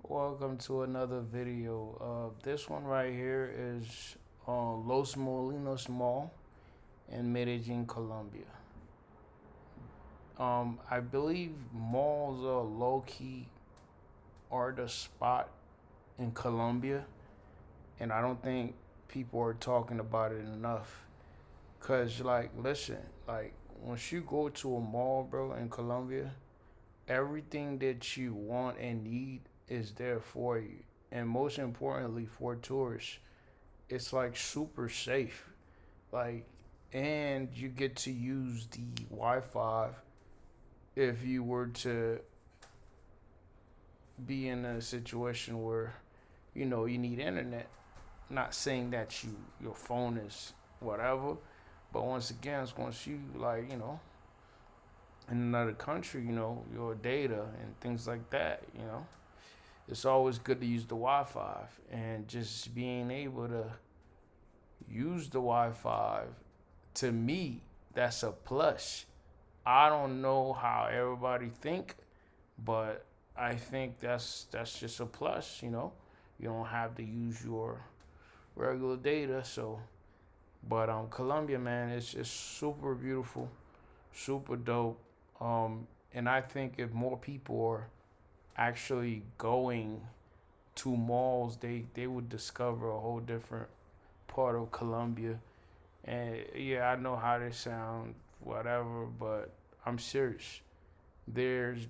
Welcome to another video. This one right here is on Los Molinos Mall in Medellín, Colombia. I believe malls are low key are the spot in Colombia, and I don't think people are talking about it enough. Cause listen, once you go to a mall, bro, in Colombia, everything that you want and need is there for you. And most importantly, for tourists, it's like super safe. Like, and you get to use the Wi Fi if you were to be in a situation where, you need internet. Not saying that your phone is whatever, but once again, once you in another country, your data and things like that, it's always good to use the Wi-Fi and just being able to use the Wi-Fi. To me, that's a plus. I don't know how everybody think, but I think that's just a plus. You don't have to use your regular data. So, but Colombia, man, it's just super beautiful, super dope. And I think if more people are actually going to malls, they would discover a whole different part of Colombia. And yeah, I know how they sound, whatever, but I'm serious. There's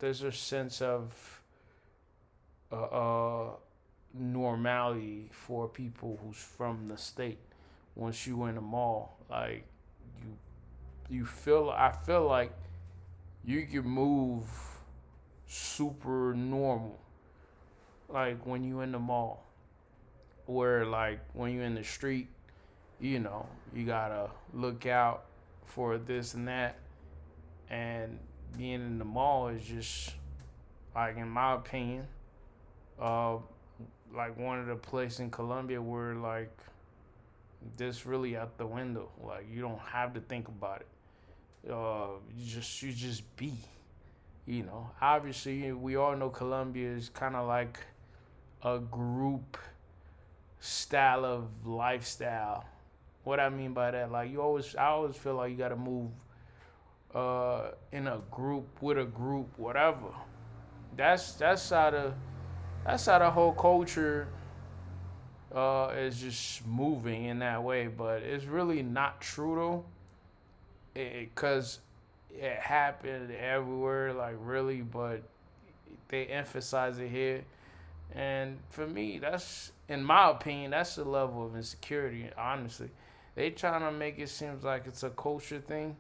a sense of uh, normality for people who's from the state. Once you in the mall, you I feel like you can move super normal. Like when you in the mall, where like when you in the street, you gotta look out for this and that. And being in the mall is just like, in my opinion, uh, like one of the places in Colombia where like this really out the window. Like you don't have to think about it. You just be. Obviously we all know Colombia is kind of like a group style of lifestyle. What I mean by that, like I always feel like you got to move in a group with a group, whatever. That's how the whole culture is just moving in that way. But it's really not true though, because it happened everywhere, like really. But they emphasize it here. And for me, that's, in my opinion, that's the level of insecurity. Honestly, they trying to make it seem like it's a culture thing.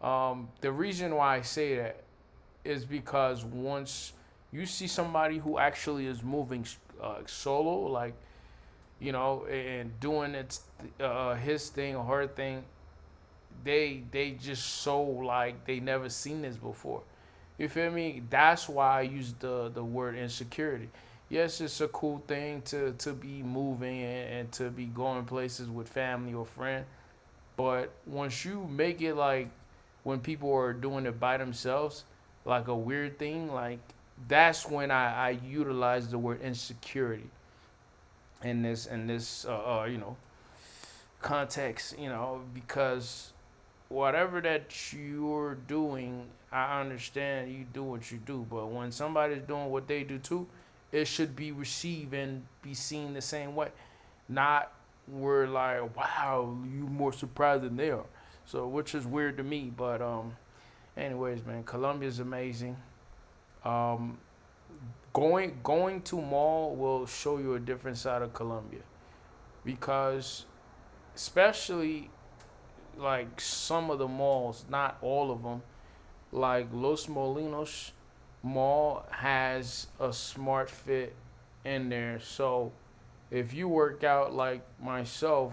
The reason why I say that is because once you see somebody who actually is moving solo, like, and doing his thing or her thing, they just so like they never seen this before. You feel me? That's why I use the word insecurity. Yes, it's a cool thing to be moving and to be going places with family or friend. But once you make it like when people are doing it by themselves, like a weird thing, like that's when I utilize the word insecurity in this context, because whatever that you're doing, I understand you do what you do, but when somebody's doing what they do too, it should be received and be seen the same way. Not we're like, wow, you more surprised than they are. So which is weird to me, but anyways, man, Colombia's amazing. Um, going to mall will show you a different side of Colombia, because especially like some of the malls, not all of them, like Los Molinos Mall has a smart fit in there. So if you work out like myself,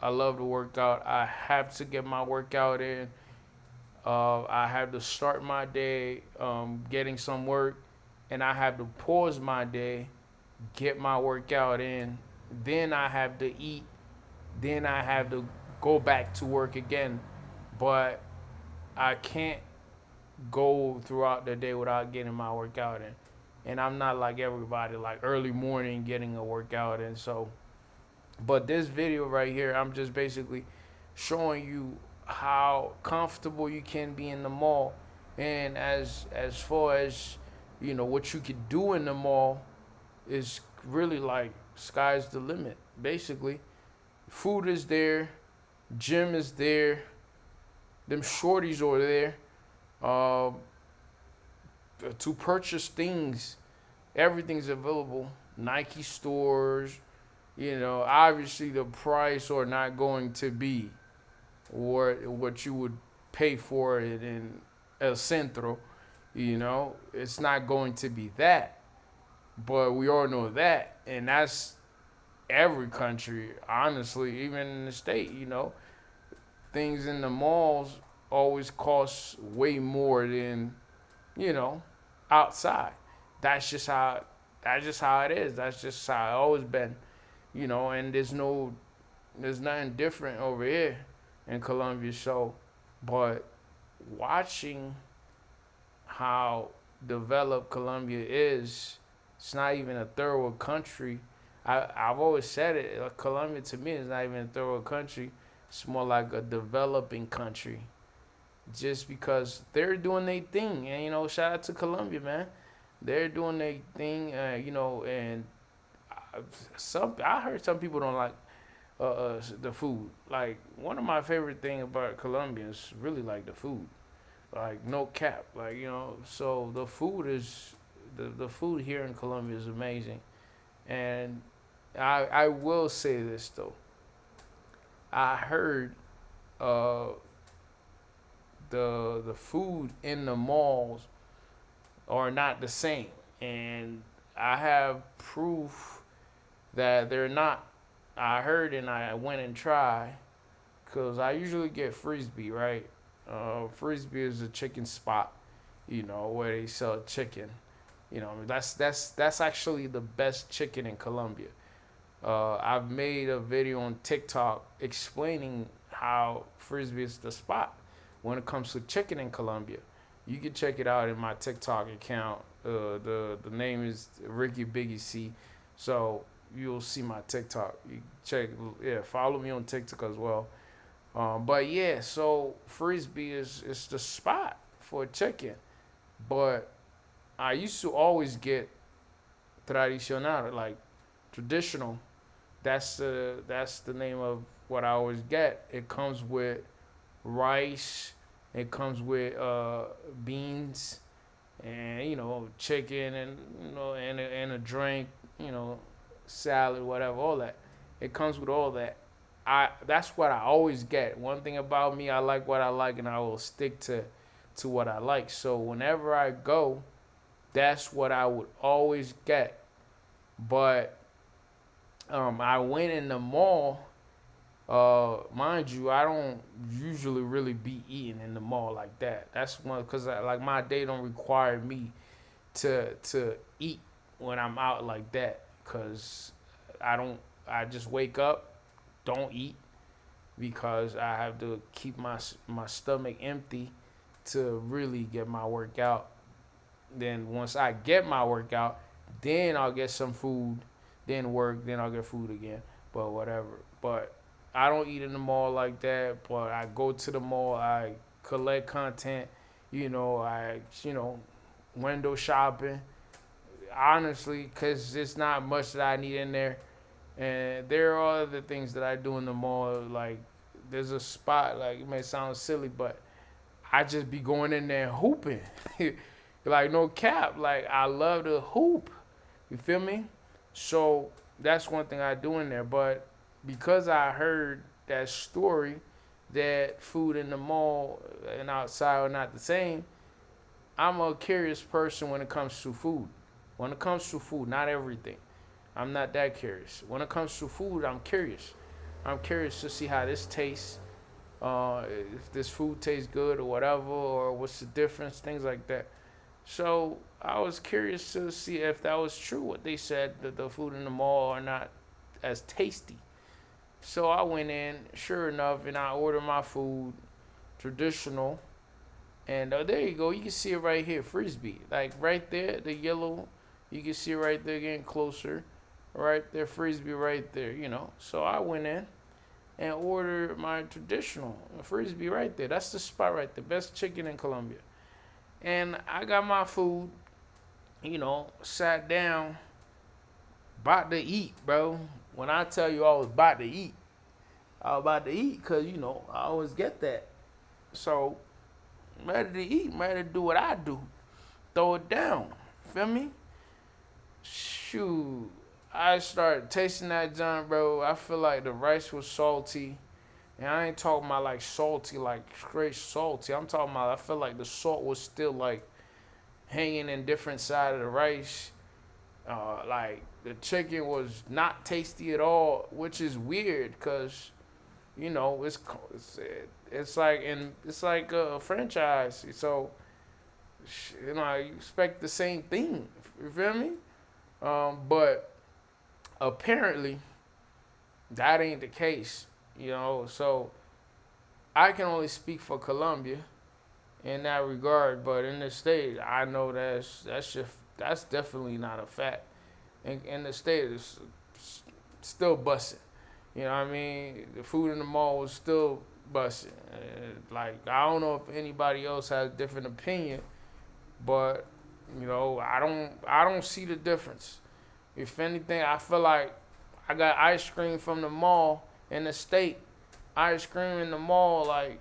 I love to work out. I have to get my workout in. I have to start my day getting some work, and I have to pause my day, get my workout in. Then I have to eat. Then I have to go back to work again. But I can't go throughout the day without getting my workout in. and I'm not like everybody, like early morning getting a workout. And so, but this video right here, I'm just basically showing you how comfortable you can be in the mall, and as far as what you could do in the mall is really like sky's the limit. Basically, food is there, gym is there, them shorties are there. Uh, to purchase things, everything's available. Nike stores, obviously the price are not going to be what you would pay for it in El Centro. It's not going to be that. But we all know that, and that's every country, honestly, even in the state. Things in the malls always cost way more than you know outside. That's just how it is. That's just how it always been. And there's nothing different over here in Colombia. So, but watching how developed Colombia is, it's not even a third world country. I've always said it. Colombia to me is not even a third world country. It's more like a developing country. Just because they're doing their thing, and shout out to Colombia, man. They're doing their thing, and I heard some people don't like the food. Like one of my favorite thing about Colombia is really like the food, like no cap, like So the food is the food here in Colombia is amazing, and I will say this though. I heard uh, the food in the malls are not the same, and I have proof that they're not. I heard and I went and tried because I usually get Frisbee, right? Frisbee is a chicken spot, where they sell chicken. That's actually the best chicken in Colombia. I've made a video on TikTok explaining how Frisbee is the spot when it comes to chicken in Colombia. You can check it out in my TikTok account. The name is RickyBigy. So you'll see my TikTok. You follow me on TikTok as well. But yeah, so Frisbee is the spot for chicken. But I used to always get tradicional, like traditional. That's the name of what I always get. It comes with rice. It comes with beans, and chicken, and and a drink. Salad, whatever, all that. It comes with all that. That's what I always get. One thing about me, I like what I like, and I will stick to what I like. So whenever I go, that's what I would always get. But I went in the mall. Mind you, I don't usually really be eating in the mall like that. That's one because like my day don't require me to eat when I'm out like that. Cause I don't. I just wake up, don't eat, because I have to keep my stomach empty to really get my workout. Then once I get my workout, then I'll get some food, then work, then I'll get food again. But whatever. But I don't eat in the mall like that. But I go to the mall, I collect content, window shopping. Honestly, because it's not much that I need in there. And there are other things that I do in the mall. Like, there's a spot, like, it may sound silly, but I just be going in there and hooping. Like, no cap. Like, I love to hoop. You feel me? So, that's one thing I do in there. But because I heard that story that food in the mall and outside are not the same, I'm a curious person when it comes to food. When it comes to food, not everything. I'm not that curious. When it comes to food, I'm curious. I'm curious to see how this tastes, if this food tastes good or whatever, or what's the difference, things like that. So I was curious to see if that was true, what they said, that the food in the mall are not as tasty. So I went in, sure enough, and I ordered my food, traditional. And there you go. You can see it right here, Frisbee. Like right there, the yellow You can see right there getting closer, right there, frisbee right there, you know. So I went in and ordered my traditional frisbee right there. That's the spot right there, best chicken in Colombia. And I got my food, you know, sat down, about to eat, bro. When I tell you I was about to eat, I was about to eat because, you know, I always get that. So, I'm ready to eat, I'm ready to do what I do. Throw it down. Feel me? Shoot. I started tasting that junk, bro. I feel like the rice was salty. And I ain't talking about like salty, like straight salty. I'm talking about I feel like the salt was still like hanging in different side of the rice. Like the chicken was not tasty at all, which is weird because you know it's like it's like a franchise. So you know you expect the same thing. You feel me? But apparently that ain't the case. You know, so I can only speak for Colombia in that regard, but in the state, I know that's definitely not a fact. In the state, it's still busting. You know what I mean? The food in the mall was still busting. Like I don't know if anybody else has a different opinion, but you know I don't see the difference. If anything, I feel like I got ice cream from the mall in the state. Ice cream in the mall like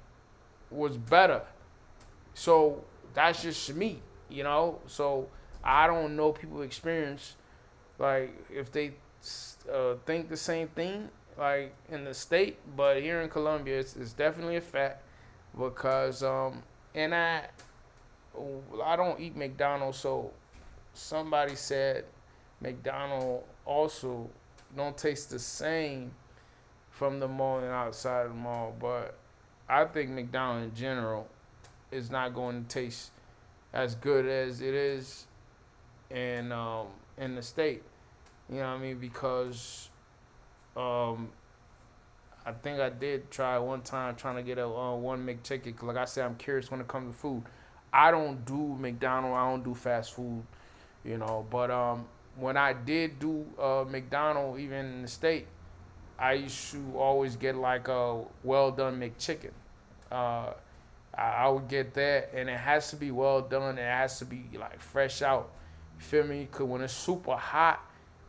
was better. So that's just me, you know. So I don't know people experience like if they think the same thing like in the state, but here in Colombia, it's definitely a fact because and I don't eat McDonald's, so somebody said McDonald's also don't taste the same from the mall and outside of the mall, but I think McDonald's in general is not going to taste as good as it is in the state. You know what I mean? Because um, I think I did try one time trying to get a one McChicken. 'Cause like I said, I'm curious when it comes to food. I don't do McDonald's. I don't do fast food. You know, but when I did do McDonald's, even in the state, I used to always get like a well done McChicken. Uh, I would get that, and it has to be well done. It has to be like fresh out. You feel me? Cause when it's super hot,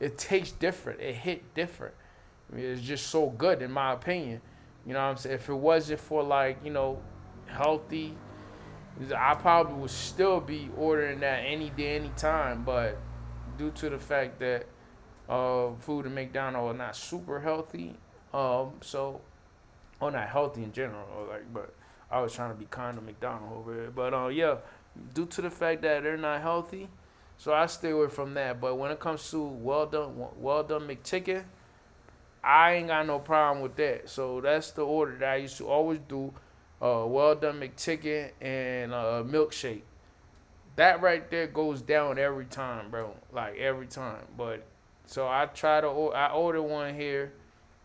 it tastes different. It hit different. I mean, it's just so good in my opinion. You know what I'm saying? If it wasn't for like healthy, I probably would still be ordering that any day, any time. But due to the fact that food at McDonald's are not super healthy, so or not healthy in general, but I was trying to be kind to McDonald's over there. But yeah, due to the fact that they're not healthy, so I stay away from that. But when it comes to well done McChicken, I ain't got no problem with that. So that's the order that I used to always do. Well done McChicken and milkshake. That right there goes down every time, bro. Like every time. But so I ordered one here.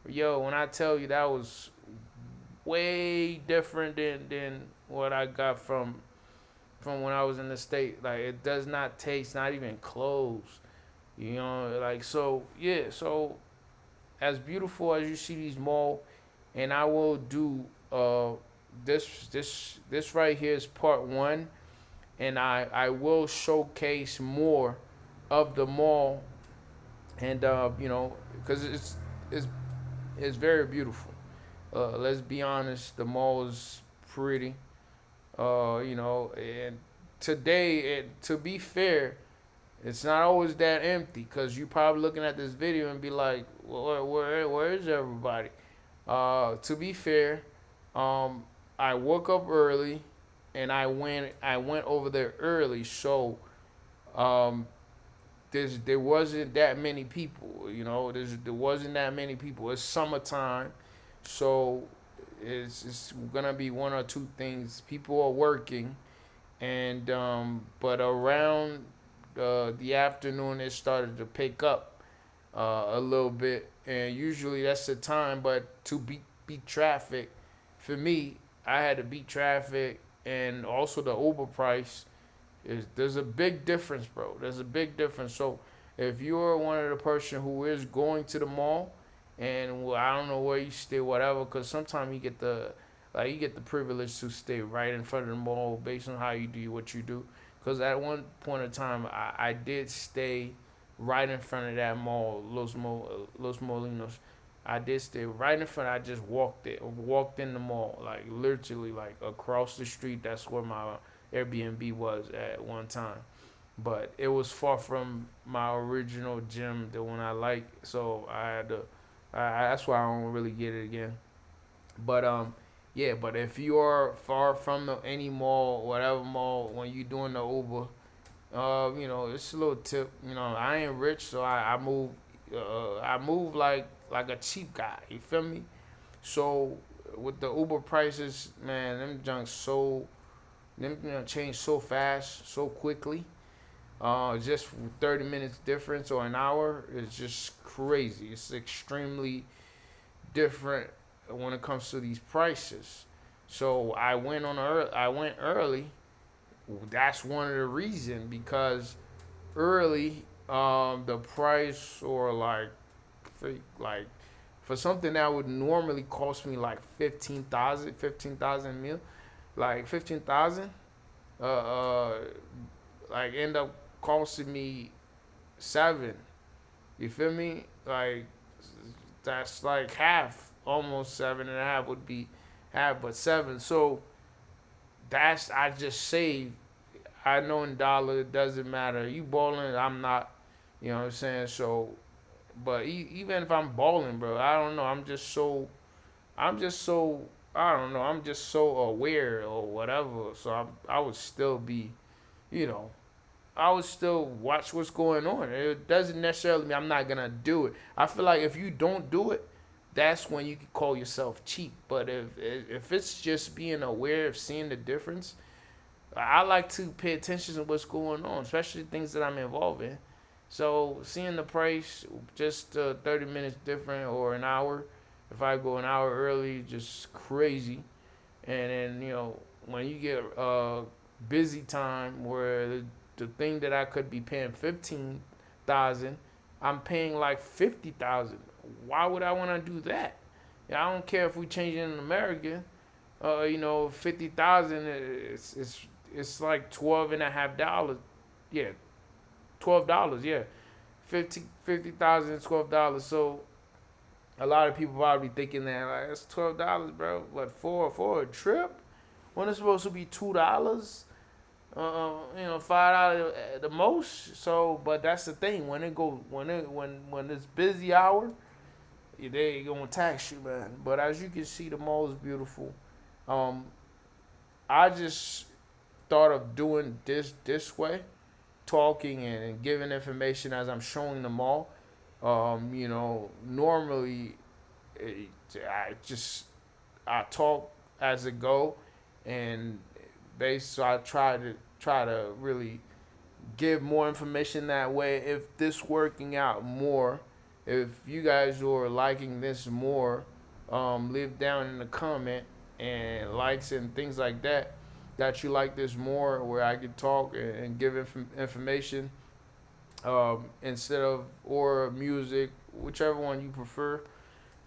Yo, when I tell you that was way different than what I got from when I was in the state. Like it does not taste not even close. You know, like so yeah, so as beautiful as you see these malls, and I will do this right here is part one, and I will showcase more of the mall, and because it's it's very beautiful. Let's be honest, the mall is pretty. And today, to be fair, it's not always that empty because you probably looking at this video and be like, where is everybody? To be fair, I woke up early and I went over there early, so um, there wasn't that many people. There wasn't that many people. It's summertime, so it's gonna be one or two things. People are working, and but around the afternoon it started to pick up a little bit, and usually that's the time. But to beat traffic, for me, I had to beat traffic, and also the Uber price there's a big difference, bro. There's a big difference. So If you're one of the person who is going to the mall, and well, I don't know where you stay, whatever, because sometimes you get the privilege to stay right in front of the mall based on how you do what you do. Because at one point in time, I did stay right in front of that mall, Los Molinos. I did stay right in front. I just walked in the mall, like literally, like across the street. That's where my Airbnb was at one time, but it was far from my original gym, the one I like. So I had to. That's why I don't really get it again. But yeah. But if you are far from any mall, whatever mall, when you doing the Uber, it's a little tip. I ain't rich, so I move. I move like a cheap guy. You feel me? So with the Uber prices, man, them change so fast, so quickly. Just 30 minutes difference or an hour is just crazy. It's extremely different when it comes to these prices. So I went early. That's one of the reasons because early, the price or like for something that would normally cost me like 15,000 mil, like 15,000, uh, uh, like end up costing me seven. You feel me? Like that's like half, almost 7.5 would be half, but seven. So that's I just saved. I know in dollar it doesn't matter. You balling, I'm not. You know what I'm saying? So, but even if I'm balling, bro, I don't know. I'm just so. I don't know. I'm just so aware or whatever. So I would still be, you know, I would still watch what's going on. It doesn't necessarily mean I'm not gonna do it. I feel like if you don't do it, that's when you can call yourself cheap. But if it's just being aware of seeing the difference, I like to pay attention to what's going on, especially things that I'm involved in. So seeing the price, just 30 minutes different or an hour. If I go an hour early, just crazy. And then when you get busy time where the thing that I could be paying 15,000, I'm paying like 50,000. Why would I want to do that? Yeah, I don't care if we change it in America. 50,000 it's like $12.50. Yeah, $12. Yeah, 50,000 $12. So a lot of people probably thinking that like it's $12, bro. What for a trip when it's supposed to be $2? $5 at the most. So, but that's the thing. When it's busy hour, they gonna tax you, man. But as you can see, the mall is beautiful. Um, I just thought of doing this way, talking and giving information as I'm showing the mall. Normally, eh, I just I talk as it go, and so I try to really give more information that way. If this working out more, if you guys are liking this more, leave down in the comment and likes and things like that. That you like this more, where I can talk and give information instead of or music, whichever one you prefer.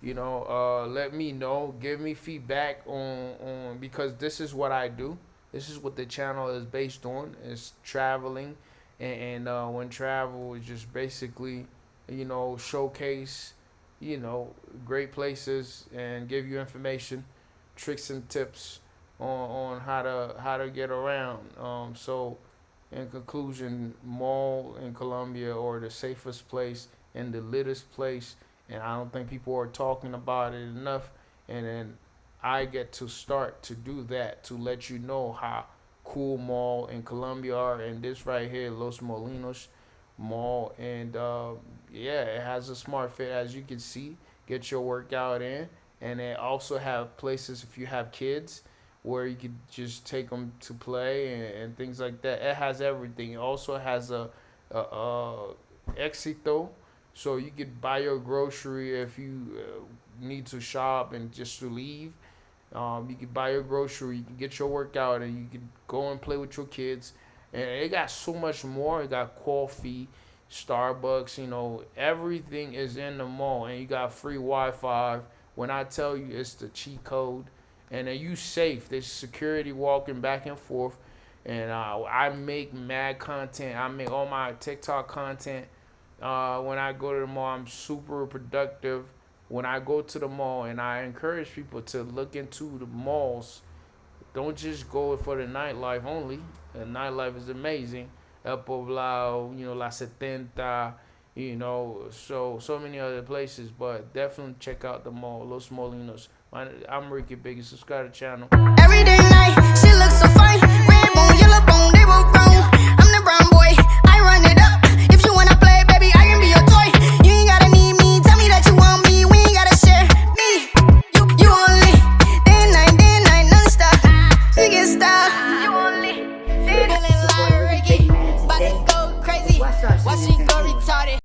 Let me know, give me feedback on because this is what I do. This is what the channel is based on. It's traveling, and when travel is just basically, showcase, you know, great places and give you information, tricks and tips on how to get around. So, in conclusion, mall in Colombia or the safest place and the littest place, and I don't think people are talking about it enough. And then I get to start to do that to let you know how cool mall in Colombia are, and this right here, Los Molinos Mall, and yeah, it has a smart fit as you can see. Get your workout in, and they also have places if you have kids where you could just take them to play and things like that. It has everything. It also has a Éxito, so you could buy your grocery if you need to shop and just to leave. You could buy your grocery, you can get your workout, and you can go and play with your kids. And it got so much more. It got coffee, Starbucks, everything is in the mall, and you got free Wi-Fi. When I tell you, it's the cheat code, and then you safe. There's security walking back and forth, and I make mad content. I make all my TikTok content. When I go to the mall, I'm super productive. When I go to the mall, and I encourage people to look into the malls. Don't just go for the nightlife only. The nightlife is amazing. El Poblado, La Setenta, so many other places. But definitely check out the mall, Los Molinos. I'm RickyBigy. Subscribe to the channel. Every day night, she looks so fine. Red bone, yellow bone.